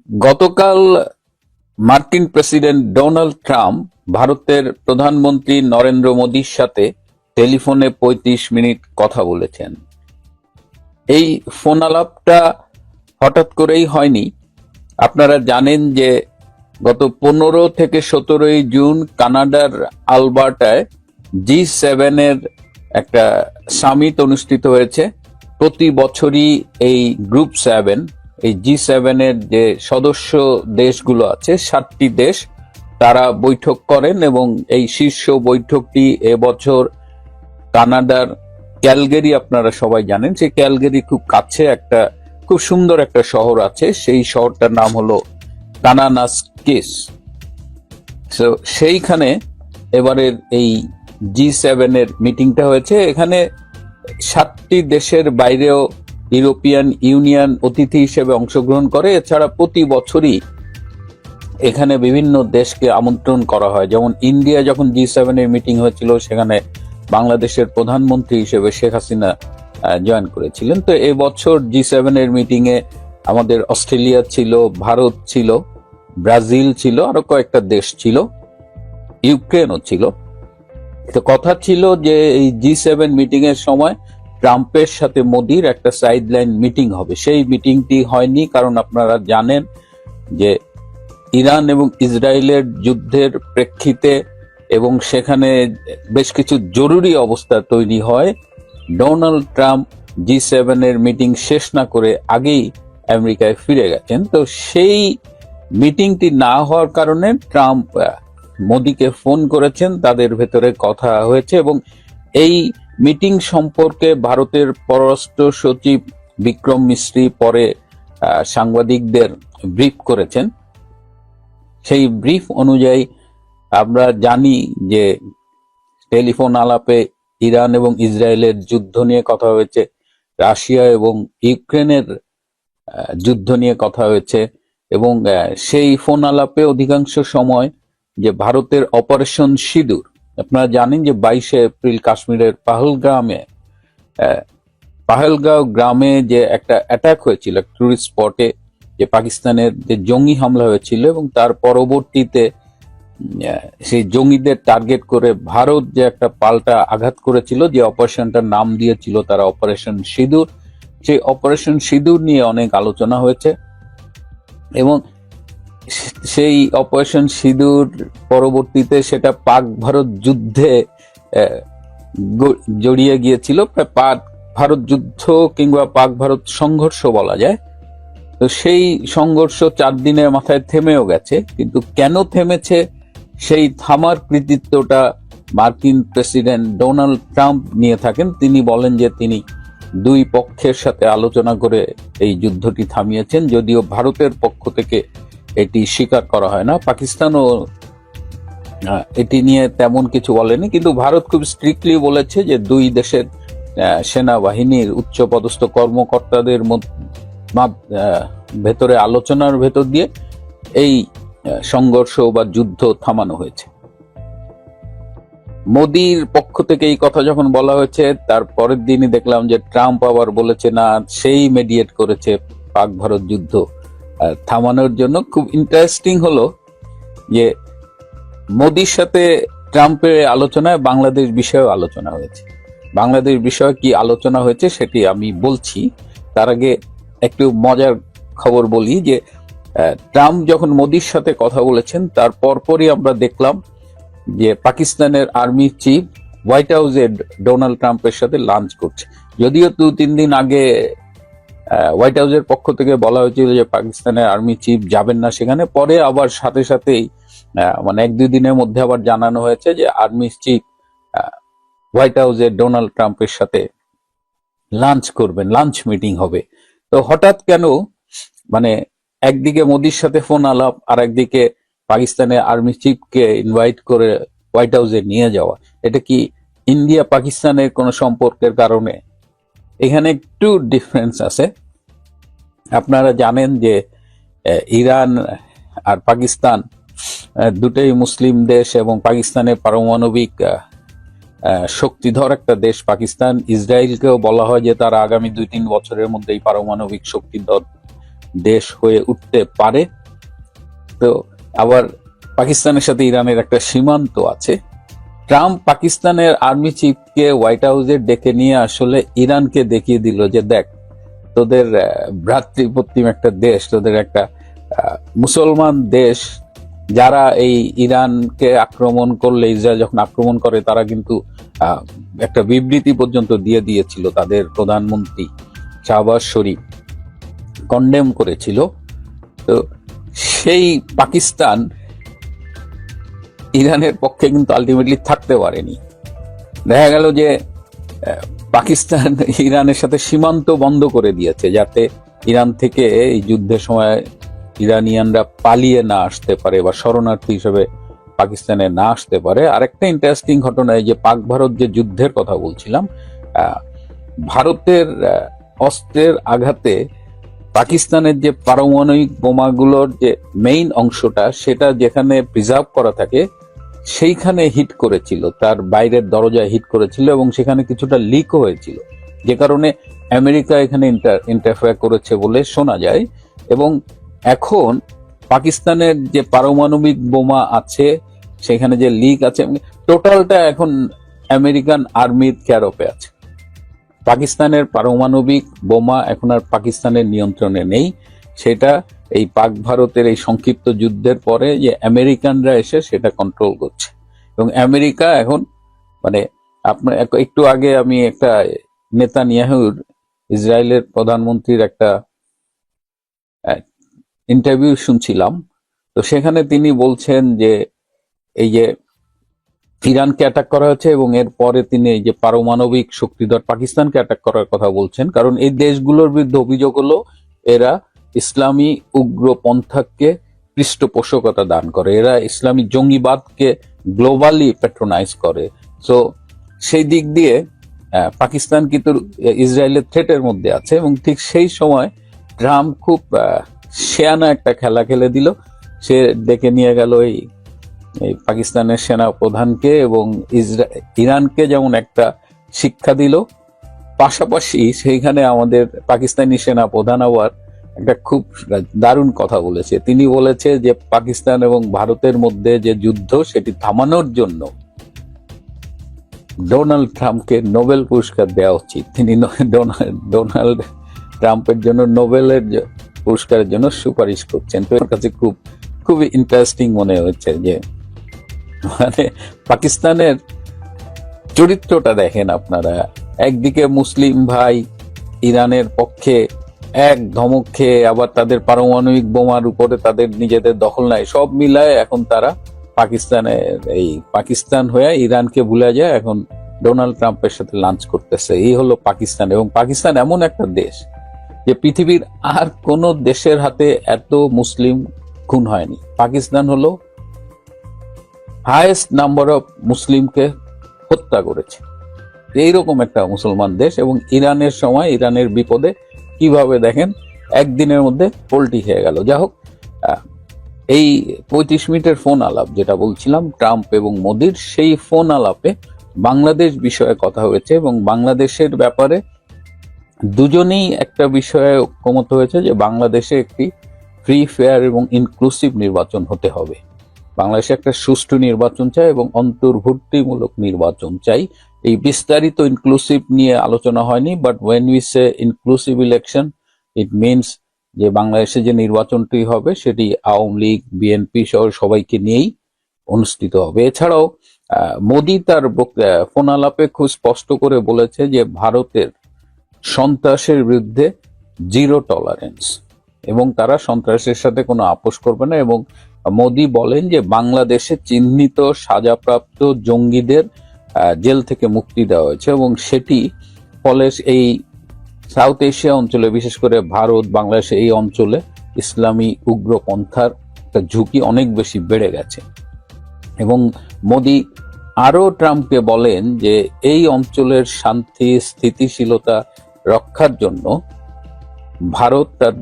গতকাল মার্কিন president Donald Trump ভারতের প্রধানমন্ত্রী নরেন্দ্র মোদীর সাথে টেলিফোনে ৩৫ মিনিট কথা বলেছেন। এই ফোন আলাপটা হঠাৎ করেই হয়নি। আপনারা জানেন যে গত ১৫ থেকে ১৭ জুন কানাডার আলবার্টায় G7 এর একটা সামিট অনুষ্ঠিত হয়েছে। প্রতি বছরই এই গ্রুপ 7, এই G7 এর যে সদস্য দেশগুলো আছে 7টি দেশ, তারা বৈঠক করেন এবং এই শীর্ষ বৈঠকটি এবছর কানাডার ক্যালগেরি, আপনারা সবাই জানেন সেই ক্যালগেরি খুব কাছে একটা খুব সুন্দর একটা শহর আছে, সেই শহরটার নাম হলো কানানাস্কিস। তো সেইখানে এবারের এই G7 এর মিটিংটা হয়েছে। এখানে 7টি দেশের বাইরেও ইউরোপিয়ান ইউনিয়ন অতিথি হিসেবে অংশগ্রহণ করে। এছাড়া প্রতি বছরই এখানে বিভিন্ন দেশকে আমন্ত্রণ করা হয়। যেমন ইন্ডিয়া যখন G7 এর মিটিং হয়েছিল, সেখানে বাংলাদেশের প্রধানমন্ত্রী হিসেবে শেখ হাসিনা জয়েন করেছিলেন। তো এবছর G7 এর মিটিং এ আমাদের অস্ট্রেলিয়া ছিল, ভারত ছিল, ব্রাজিল ছিল, আরো কয়েকটা দেশ ছিল, ইউক্রেনও ছিল। তো কথা ছিল যে এই G7 মিটিং এর সময় ট্রাম্পের সাথে মোদির একটা সাইডলাইন মিটিং হবে। সেই মিটিংটি হয়নি, কারণ আপনারা জানেন যে ইরান এবং ইসরায়েলের যুদ্ধের প্রেক্ষিতে এবং সেখানে বেশ কিছু জরুরি অবস্থা তৈরি হয়। ডোনাল্ড ট্রাম্প G7 এর মিটিং শেষ না করে আগেই আমেরিকায় ফিরে গেছেন। তো সেই মিটিংটি না হওয়ার কারণে ট্রাম্প মোদিকে ফোন করেছেন, তাদের ভেতরে কথা হয়েছে এবং এই মিটিং সম্পর্কে ভারতের পররাষ্ট্র সচিব বিক্রম মিশ্রি পরে সাংবাদিকদের ব্রিফ করেছেন। সেই ব্রিফ অনুযায়ী আমরা জানি যে টেলিফোন আলাপে ইরান এবং ইসরায়েলের যুদ্ধ নিয়ে কথা হয়েছে, রাশিয়া এবং ইউক্রেনের যুদ্ধ নিয়ে কথা হয়েছে এবং সেই ফোন আলাপে অধিকাংশ সময় যে ভারতের অপারেশন সিঁদুর, আপনারা জানেন যে 22শে এপ্রিল কাশ্মীরের পাহেলগাঁও গ্রামে যে একটা অ্যাটাক হয়েছিল টুরিস্ট স্পটে, যে পাকিস্তানের যে জঙ্গি হামলা হয়েছিল এবং তার পরবর্তীতে সেই জঙ্গিদের টার্গেট করে ভারত যে একটা পাল্টা আঘাত করেছিল, যে অপারেশনটার নাম দিয়েছিল তারা অপারেশন সিঁদুর, সেই অপারেশন সিঁদুর নিয়ে অনেক আলোচনা হয়েছে এবং সেই অপারেশন সিঁদুর পরবর্তীতে সেটা পাক ভারত যুদ্ধে জড়িয়ে গিয়েছিল। পাক ভারত যুদ্ধ কিংবা পাক ভারত সংঘর্ষ বলা যায়। তো সেই সংঘর্ষ 4 দিনের মাথায় থেমেও গেছে, কিন্তু কেন থেমেছে সেই থামার কৃতিত্বটা মার্কিন প্রেসিডেন্ট ডোনাল্ড ট্রাম্প নিয়ে থাকেন। তিনি বলেন যে তিনি দুই পক্ষের সাথে আলোচনা করে এই যুদ্ধটি থামিয়েছেন, যদিও ভারতের পক্ষ থেকে এটি স্বীকার করা হয় না। পাকিস্তানও এটি নিয়ে তেমন কিছু বলেনি, কিন্তু ভারত খুব স্ট্রিক্টলি বলেছে যে দুই দেশের সেনাবাহিনীর উচ্চপদস্থ কর্মকর্তাদের ভেতরে আলোচনার ভেতর দিয়ে এই সংঘর্ষ বা যুদ্ধ থামানো হয়েছে। মোদির পক্ষ থেকে এই কথা যখন বলা হয়েছে, তার পরের দিনই দেখলাম যে ট্রাম্প আবার বলেছে না, সেই মেডিয়েট করেছে পাক ভারত যুদ্ধ থামানোর জন্য। খুব ইন্টারেস্টিং হলো যে মোদির সাথে ট্রাম্পের আলোচনায় বাংলাদেশ বিষয়েও আলোচনা হয়েছে। বাংলাদেশ বিষয়ে কি আলোচনা হয়েছে সেটি আমি বলছি, তার আগে একটু মজার খবর বলি যে ট্রাম্প যখন মোদির সাথে কথা বলেছেন তার পরপরই আমরা দেখলাম যে পাকিস্তানের আর্মি চিফ হোয়াইট হাউসে ডোনাল্ড ট্রাম্পের সাথে লাঞ্চ করছে। যদিও 2-3 দিন আগে হোয়াইট হাউসের পক্ষ থেকে বলা হয়েছিল যে পাকিস্তানের আর্মি চিফ যাবেন না সেখানে, পরে আবার সাথে সাথেই মানে 1-2 দিনের মধ্যে আবার জানানো হয়েছে যে আর্মি চিফ হোয়াইট হাউসে ডোনাল্ড ট্রাম্পের সাথে লাঞ্চ করবেন, লাঞ্চ মিটিং হবে। তো হঠাৎ কেন মানে একদিকে মোদির সাথে ফোন আলাপ আর একদিকে পাকিস্তানের আর্মি চিফকে ইনভাইট করে হোয়াইট হাউসে নিয়ে যাওয়া, এটা কি ইন্ডিয়া পাকিস্তানের কোনো সম্পর্কের কারণে? এখানে একটু ডিফারেন্স আছে। আপনারা জানেন যে ইরান আর পাকিস্তান দুটোই মুসলিম দেশ এবং পাকিস্তানের পারমাণবিক শক্তিধর একটা দেশ পাকিস্তান। ইসরায়েলকেও বলা হয় যে তারা আগামী 2-3 বছরের মধ্যেই পারমাণবিক শক্তিধর দেশ হয়ে উঠতে পারে। তো আবার পাকিস্তানের সাথে ইরানের একটা সীমান্ত আছে। ট্রাম্প পাকিস্তানের আর্মি চিফকে হোয়াইট হাউসে ডেকে নিয়ে আসলে ইরানকে দেখিয়ে দিল যে দেখ, তোদের ভ্রাতৃপ্রতিম একটা দেশ, তোদের একটা মুসলমান দেশ, যারা এই ইরানকে আক্রমণ করলে, ইসরায়েল যখন আক্রমণ করে, তারা কিন্তু একটা বিবৃতি পর্যন্ত দিয়ে দিয়েছিল। তাদের প্রধানমন্ত্রী শাহবাজ শরীফ কন্ডেম করেছিল। তো সেই পাকিস্তান ইরানের পক্ষে কিন্তু আলটিমেটলি থাকতে পারেনি। দেখা গেল যে পাকিস্তান ইরানের সাথে সীমান্ত বন্ধ করে দিয়েছে, যাতে ইরান থেকে এই যুদ্ধের সময় ইরানিয়ানরা পালিয়ে না আসতে পারে বা শরণার্থী হিসেবে পাকিস্তানে না আসতে পারে। আরেকটা ইন্টারেস্টিং ঘটনা, এই যে পাক ভারত যে যুদ্ধের কথা বলছিলাম, ভারতের অস্ত্রের আঘাতে পাকিস্তানের যে পারমাণবিক বোমাগুলোর যে মেইন অংশটা, সেটা যেখানে প্রিজার্ভ করা থাকে সেইখানে হিট করেছিল, তার বাইরের দরজায় হিট করেছিল এবং সেখানে কিছুটা লিকও হয়েছিল, যে কারণে আমেরিকা এখানে ইন্টারফেয়ার করেছে বলে শোনা যায়। এবং এখন পাকিস্তানের যে পারমাণবিক বোমা আছে, সেখানে যে লিক আছে, টোটালটা এখন আমেরিকান আর্মির কেয়ারঅফে আছে। পাকিস্তানের পারমাণবিক বোমা এখন আর পাকিস্তানের নিয়ন্ত্রণে নেই। সেটা এই পাক ভারতের এই সংক্ষিপ্ত যুদ্ধের পরে যে আমেরিকানরা এসে সেটা কন্ট্রোল করছে। এবং আমেরিকা এখন মানে আপনার একটু আগে আমি একটা নেতানিয়াহুর, ইসরায়েলের প্রধানমন্ত্রীর একটা ইন্টারভিউ শুনছিলাম। তো সেখানে তিনি বলছেন যে এই যে ইরানকে অ্যাটাক করা হয়েছে এবং এর পরে তিনি এই যে পারমাণবিক শক্তিধর পাকিস্তানকে অ্যাটাক করার কথা বলছেন। কারণ এই দেশগুলোর বিরুদ্ধে অভিযোগ হলো এরা ইসলামী উগ্রপন্থাকে পৃষ্ঠপোষকতা দান করে, এরা ইসলামী জঙ্গিবাদকে গ্লোবালি প্যাট্রোনাইজ করে। সো সেই দিক দিয়ে পাকিস্তান কিন্তু ইসরায়েলের থ্রেটের মধ্যে আছে। এবং ঠিক সেই সময় ট্রাম্প খুব শেয়ানা একটা খেলা খেলে দিল। সে ডেকে নিয়ে গেল এই পাকিস্তানের সেনা প্রধানকে এবং ইরানকে যেমন একটা শিক্ষা দিল, পাশাপাশি সেইখানে আমাদের পাকিস্তানি সেনা প্রধান আবার একটা খুব দারুণ কথা বলেছে। তিনি বলেছে যে পাকিস্তান এবং ভারতের মধ্যে যে যুদ্ধ, সেটি থামানোর জন্য ডোনাল্ড ট্রাম্পকে নোবেল পুরস্কার দেওয়া উচিত। তিনি ডোনাল্ড ট্রাম্পের জন্য নোবেলের পুরস্কারের জন্য সুপারিশ করছেন। তো এর কাছে খুবই ইন্টারেস্টিং মনে হচ্ছে যে মানে পাকিস্তানের চরিত্রটা দেখেন আপনারা। একদিকে মুসলিম ভাই ইরানের পক্ষে এক ধমক খেয়ে, আবার তাদের পারমাণবিক বোমার উপরে তাদের নিজেদের দখল নাই, সব মিলায় এখন তারা পাকিস্তান হয়ে ইরানকে ভুলে যায়, এখন ডোনাল্ড ট্রাম্পের সাথে লাঞ্চ করতেছে। এই হলো পাকিস্তান। এবং পাকিস্তান এমন একটা দেশ যে পৃথিবীর আর কোন দেশের হাতে এত মুসলিম খুন হয়নি। পাকিস্তান হলো হাইয়েস্ট নাম্বার অফ মুসলিমকে হত্যা করেছে। এইরকম একটা মুসলমান দেশ। এবং ইরানের সময়, ইরানের বিপদে কিভাবে দেখেন একদিনের মধ্যে পল্টি খেয়ে গেল। যা হোক, এই 35 মিনিটের ফোন আলাপ যেটা বলছিলাম ট্রাম্প এবং মোদির, সেই ফোন আলাপে বাংলাদেশ বিষয়ে কথা হয়েছে এবং বাংলাদেশের ব্যাপারে দুজনেই একটা বিষয়ে ঐকমত্য হয়েছে যে বাংলাদেশে একটি ফ্রি, ফেয়ার এবং ইনক্লুসিভ নির্বাচন হতে হবে। বাংলাদেশে একটা সুষ্ঠু নির্বাচন চাই এবং অন্তর্ভুক্তিমূলক নির্বাচন চাই। এই বিস্তারিত ইনক্লুসিভ নিয়ে আলোচনা হয়নি, but when we say inclusive election, it means যে বাংলাদেশে যে নির্বাচনটি হবে সেটি আওয়ামী লীগ, বিএনপি সহ সবাইকে নিয়েই অনুষ্ঠিত হবে। এছাড়াও মোদি তার ফোন আলাপে খুব স্পষ্ট করে বলেছে যে ভারতের সন্ত্রাসের বিরুদ্ধে জিরো টলারেন্স এবং তারা সন্ত্রাসের সাথে কোনো আপোষ করবে না। এবং মোদি বলেন যে বাংলাদেশে চিহ্নিত সাজাপ্রাপ্ত জঙ্গিদের জেল থেকে মুক্তি দেওয়া হয়েছে এবং সেটি ফলে এই সাউথ এশিয়া অঞ্চলে, বিশেষ করে ভারত, বাংলাদেশ, এই অঞ্চলে ইসলামী উগ্রপন্থার একটা ঝুঁকি অনেক বেশি বেড়ে গেছে। এবং মোদি আরো ট্রাম্পকে বলেন যে এই অঞ্চলের শান্তি স্থিতিশীলতা রক্ষার জন্য ভারত তার